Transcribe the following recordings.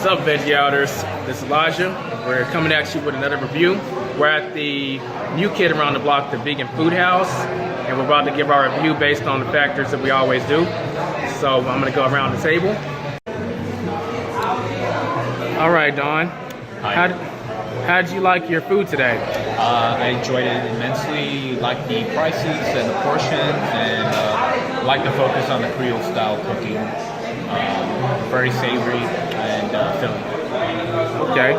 What's up, Veggie Outers? This is Elijah. We're coming at you with another review. We're at the new kid around the block, the Vegan Food House, and we're about to give our review based on the factors that we always do. So I'm going to go around the table. All right, Don. Hi. How did you like your food today? I enjoyed it immensely. Liked the prices and the portions, and like the focus on the Creole style cooking. Very savory and filling. Okay.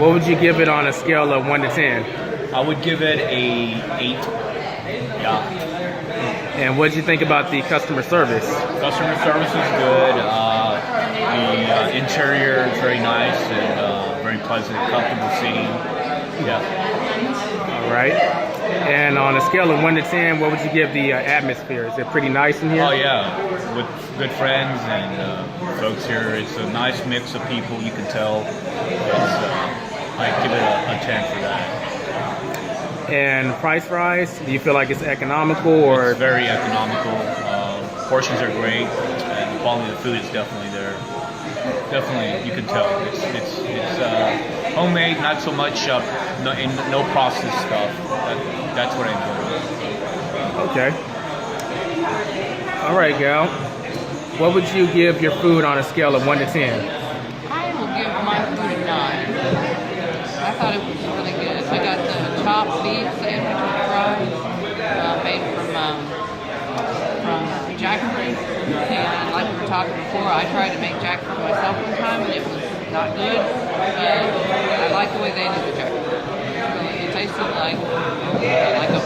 What would you give it on a scale of 1 to 10? I would give it a 8. Yeah. And what did you think about the customer service? Customer service is good. The interior is very nice and very pleasant, comfortable seating. Yeah. All right. And on a scale of 1 to 10, what would you give the atmosphere? Is it pretty nice in here? Oh yeah, with good friends and folks here. It's a nice mix of people. You can tell. I give it a 10 for that. And price-wise, do you feel like it's economical or? It's very economical. Portions are great, and the quality of the food is definitely there. Definitely, you can tell. It's homemade, not so much no processed stuff. That's what I enjoy. Okay. All right, gal. What would you give your food on a scale of 1 to 10? I will give my food a 9. I thought it was really good. I got the chopped beef sandwich with fries, made from jackfruit. And like we were talking before, I tried to make jackfruit myself one time, and it was not good. I like the way they did the jackfruit. It tasted like a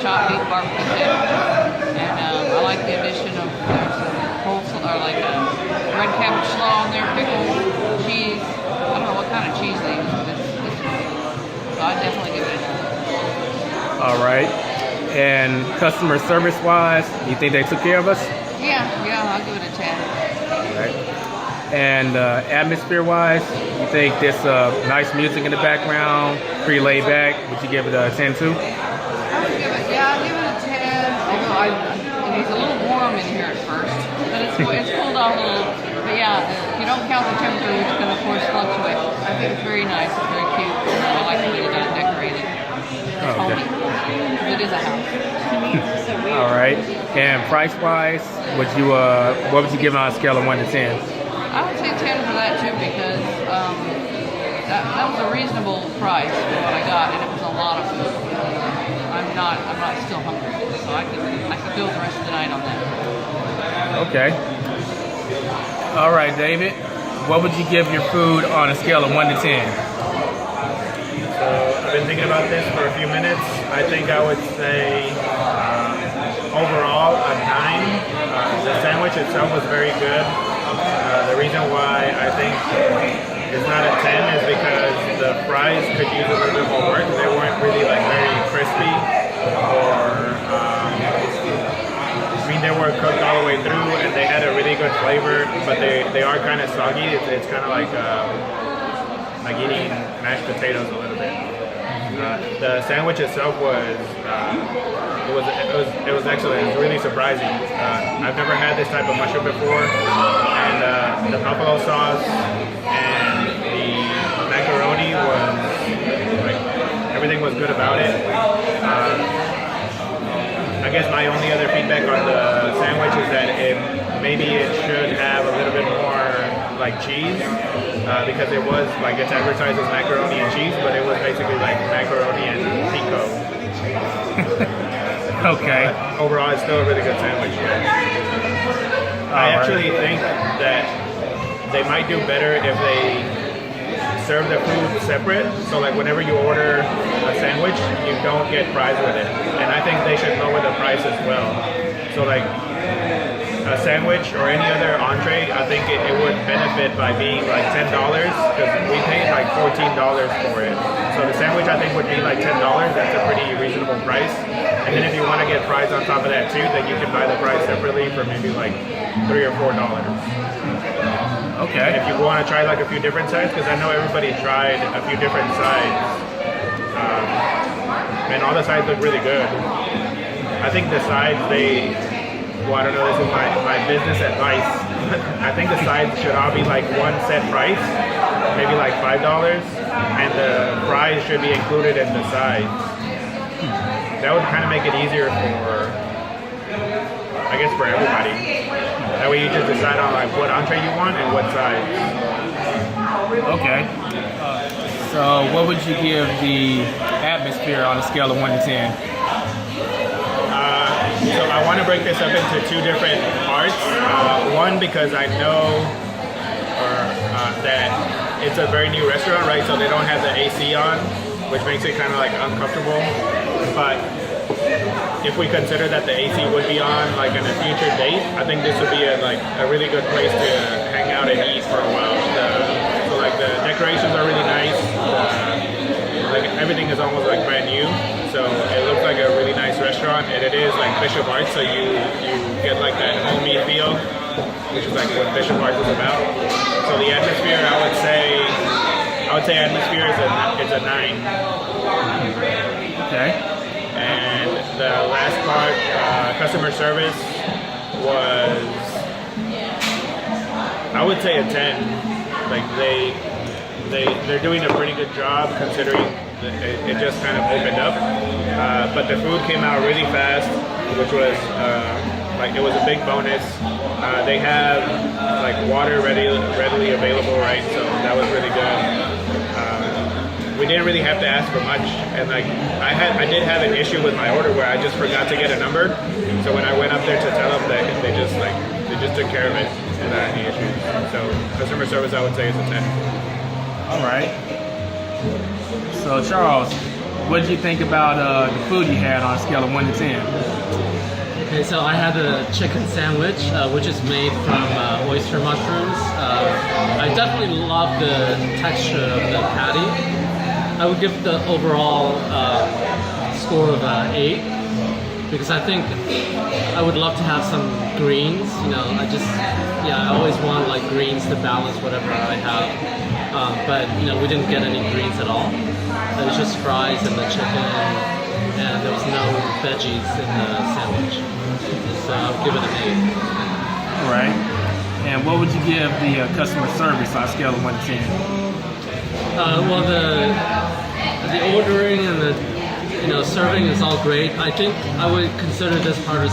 chopped beef barbecue sandwich. And I like the addition of like a red cabbage slaw on there, pickles, cheese. I don't know what kind of cheese they use, but it's good. So I'd definitely give it a 10. All right. And customer service-wise, you think they took care of us? Yeah, I'll give it a 10. All right. And atmosphere-wise, you think this nice music in the background, pretty laid back, would you give it a 10 too? I'll give it a 10. Although it's a little warm in here at first, but it's cooled off a little. But yeah, if you don't count the temperature, which can of course fluctuate. I think it's very nice. It's very cute. I like the way they got it decorated. It's homey. It is a house. All right. And price-wise, what would you give it on a scale of 1 to 10? I would say 10 for that too, because that was a reasonable price for what I got, and it was a lot of food. I'm not still hungry, so I could go the rest of the night on that. Okay. All right, David. What would you give your food on a scale of 1 to 10? So I've been thinking about this for a few minutes. I think I would say overall a 9. The sandwich itself was very good. The reason why I think it's not a 10 is because the fries could use a little bit more work. They weren't really like very crispy, or they were cooked all the way through, and they had a really good flavor, but they are kind of soggy. It's kind of like eating mashed potatoes a little bit. The sandwich itself was excellent. It was really surprising. I've never had this type of mushroom before, and the buffalo sauce and the macaroni was everything was good about it. I guess my only other feedback on the sandwich is that maybe it should have a little bit more like cheese, because it was it's advertised as macaroni and cheese, but it was basically like macaroni and pico. Okay. But overall, it's still a really good sandwich. I actually think that they might do better if they serve the food separate. So like whenever you order a sandwich, you don't get fries with it. And I think they should lower the price as well. So like a sandwich or any other entree, I think it would benefit by being like $10, because we paid like $14 for it. So the sandwich I think would be like $10. That's a pretty reasonable price. And then if you want to get fries on top of that too, then you can buy the fries separately for maybe like $3 or $4. Okay. If you want to try like a few different sides, because I know everybody tried a few different sides, and all the sides look really good. I think the sides, well, I don't know, this is my business advice. I think the sides should all be like one set price, maybe like $5, and the fries should be included in the sides. That would kind of make it easier for, I guess, for everybody. That way you just decide on like what entree you want and what sides. Okay. So what would you give the atmosphere on a scale of 1 to 10? So I want to break this up into two different parts. One, because I know that it's a very new restaurant, right? So they don't have the AC on, which makes it kind of like uncomfortable. But if we consider that the AC would be on like in a future date, I think this would be a really good place to hang out and eat for a while. So like the decorations are really nice. Like everything is almost like brand new. So it looks like a really nice restaurant, and it is like Bishop Arts, so you get like that homey feel, which is like what Bishop Arts is about. So the atmosphere, I would say atmosphere is a 9. Okay. And the last part, customer service, was, I would say a 10. Like they're doing a pretty good job considering it just kind of opened up. But the food came out really fast, which was like it was a big bonus. They have like water readily available, right? So that was really good. We didn't really have to ask for much, and like I did have an issue with my order where I just forgot to get a number. So when I went up there to tell them, they just took care of it without any issues. So customer service, I would say, is a 10. All right. So Charles, what did you think about the food you had on a scale of 1 to 10? Okay, so I had a chicken sandwich, which is made from oyster mushrooms. I definitely love the texture of the patty. I would give the overall score of 8 because I think I would love to have some greens. You know, I always want like greens to balance whatever I have. But you know, we didn't get any greens at all. It was just fries and the chicken, and there was no veggies in the sandwich. So I would give it an 8. All right. And what would you give the customer service on a scale of 1 to 10? Well, the ordering and the serving is all great. I think I would consider this part of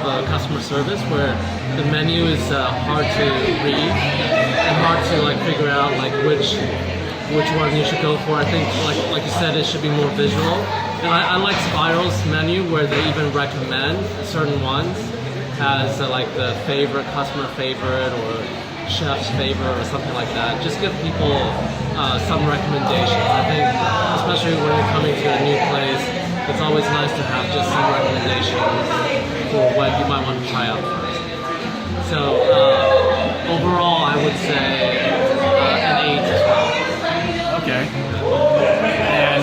a customer service where the menu is hard to read and hard to like figure out like which one you should go for. I think like you said, it should be more visual. And I like Spiral's menu where they even recommend certain ones as like the customer favorite or chef's favorite or something like that. Just give people some recommendations. I think, especially when you're coming to a new place, it's always nice to have just some recommendations for what you might want to try out first. So overall, I would say an 8 as well. Okay. And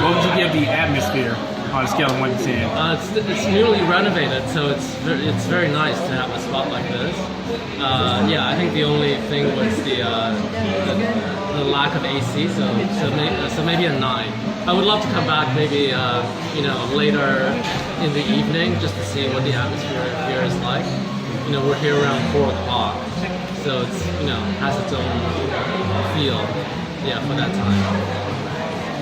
what would you give the atmosphere on a scale of 1 to 10? It's newly renovated, so it's very nice to have a spot like this. I think the only thing was the lack of AC, so maybe a 9. I would love to come back maybe later in the evening just to see what the atmosphere here is like. You know, we're here around 4 o'clock, so it's has its own feel, for that time.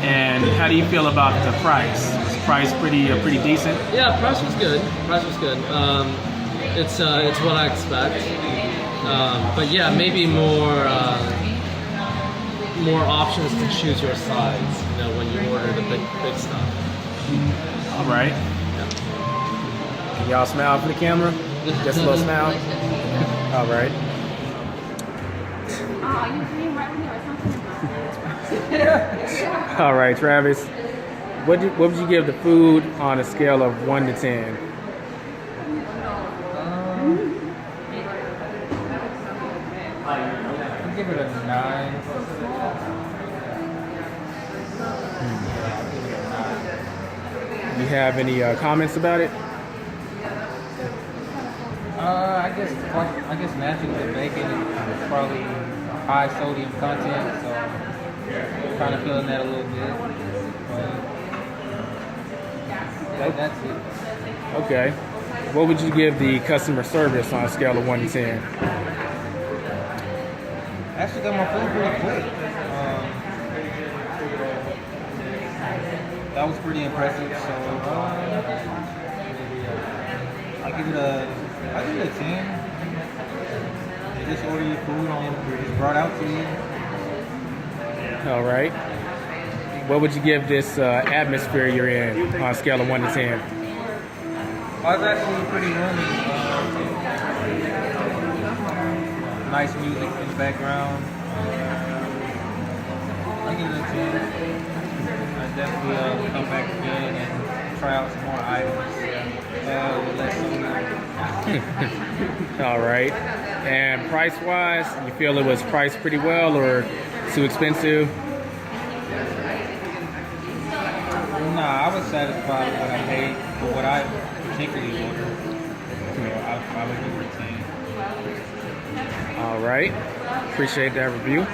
And how do you feel about the price? Is the price pretty decent? Yeah, price was good. It's what I expect. But yeah, maybe more options to choose your sides. When you order the big stuff. All right. Yeah. Can y'all smile for the camera? Just a little smile. All right. All right, Travis. What would you give the food on a scale of 1 to 10? I'll give it a 9. Do you have any comments about it? I guess naturally the bacon is probably high sodium content, so kind of feeling that a little bit. But that's it. Okay. what would you give the customer service on a scale of 1 to 10? Actually got my food pretty quick. That was pretty impressive. So I give it a 10. You just order your food and it's brought out to you. All right. What would you give this atmosphere you're in on a scale of 1 to 10? I was actually pretty roomy. Nice music in the background. I give it a 10. I definitely come back again and try out some more items with less soda. All right. And price-wise, you feel it was priced pretty well or too expensive? Nah, I was satisfied with what I paid for what I particularly ordered. So I would give it a 10. All right. Appreciate that review.